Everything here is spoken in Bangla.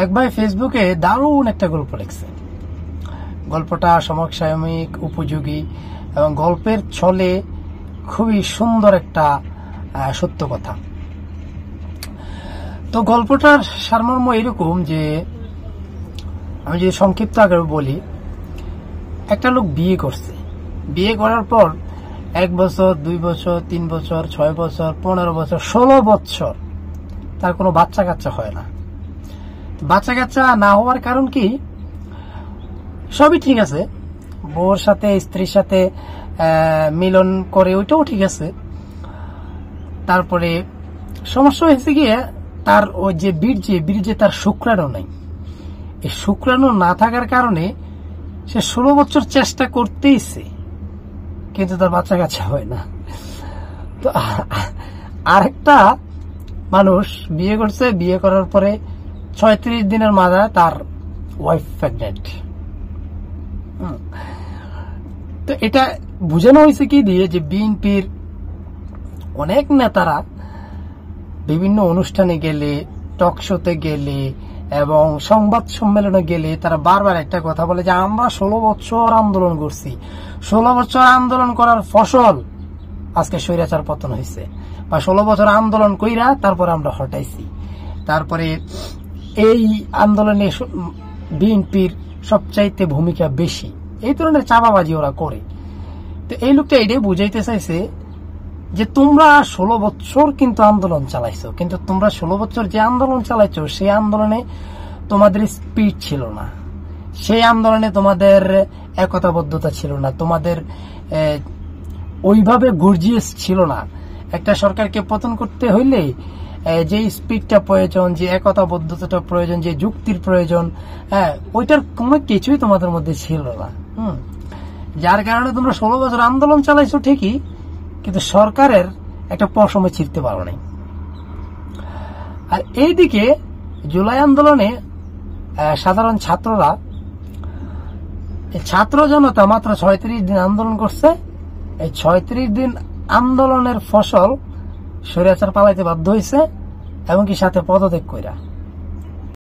এক ভাই ফেসবুকে দারুণ একটা গল্প লিখছে। গল্পটা সমসাময়িক, উপযোগী এবং গল্পের ছলে খুবই সুন্দর একটা সত্য কথা। তো গল্পটার সারমর্ম এরকম যে, আমি যদি সংক্ষিপ্ত আকারে বলি, একটা লোক বিয়ে করছে। বিয়ে করার পর 1 বছর, 2 বছর, 3 বছর, 6 বছর, 15 বছর, 16 বছর তার কোনো বাচ্চা কাচ্চা হয় না। বাচ্চা কাচ্চা না হওয়ার কারণ কি? সবই ঠিক আছে, বউর সাথে স্ত্রীর সাথে মিলন করে, ওইটাও ঠিক আছে। তারপরে সমস্যা হয়েছে গিয়ে তার ওই যে বীর্যে তার শুক্রাণু নাই। এই শুক্রাণু না থাকার কারণে সে 16 বছর চেষ্টা করতেইছে, কিন্তু তার বাচ্চা কাচ্চা হয় না। তো আরেকটা মানুষ বিয়ে করছে, বিয়ে করার পরে 36 দিনের মাথায় তার ওয়াইফ প্রেগনেন্ট। তো এটা বোঝানো হয়েছে কি দিয়ে, যে বিএনপির অনেক নেতারা বিভিন্ন অনুষ্ঠানে গেলে, টক শোতে গেলে এবং সংবাদ সম্মেলনে গেলে তারা বারবার একটা কথা বলে যে আমরা 16 বছর আন্দোলন করছি, 16 বছর আন্দোলন করার ফসল আজকে স্বৈরাচার পতন হয়েছে, বা 16 বছর আন্দোলন কইরা তারপরে আমরা হটাইছি। তারপরে এই আন্দোলনে বিএনপির সবচাইতে ভূমিকা বেশি, এই ধরনের চাপাবাজি ওরা করে। তো এই লোকটা এটাই বুঝাইতে চাইছে যে তোমরা 16 বছর কিন্তু আন্দোলন চালাইছো, কিন্তু তোমরা 16 বছর যে আন্দোলন চালাইছো সেই আন্দোলনে তোমাদের স্পিড ছিল না, সেই আন্দোলনে তোমাদের একতাবদ্ধতা ছিল না, তোমাদের ওইভাবে গর্জিয়াস ছিল না। একটা সরকারকে পতন করতে হইলে যে স্পিডটা প্রয়োজন, যে একতাবদ্ধতাটা প্রয়োজন, যে যুক্তির প্রয়োজন, ওইটার কোনো কিছুই তোমাদের মধ্যে ছিল না। যার কারণে তোমরা 16 বছর আন্দোলন চালাইছো ঠিকই, কিন্তু সরকারের একটা পশমে ছিঁড়তে পারো নাই। আর এইদিকে জুলাই আন্দোলনে সাধারণ ছাত্ররা, ছাত্র জনতা মাত্র 36 দিন আন্দোলন করছে। এই 36 দিন আন্দোলনের ফসল স্বৈরাচার পালাইতে বাধ্য হয়েছে, এমনকি সাথে পদত্যাগ কইরা।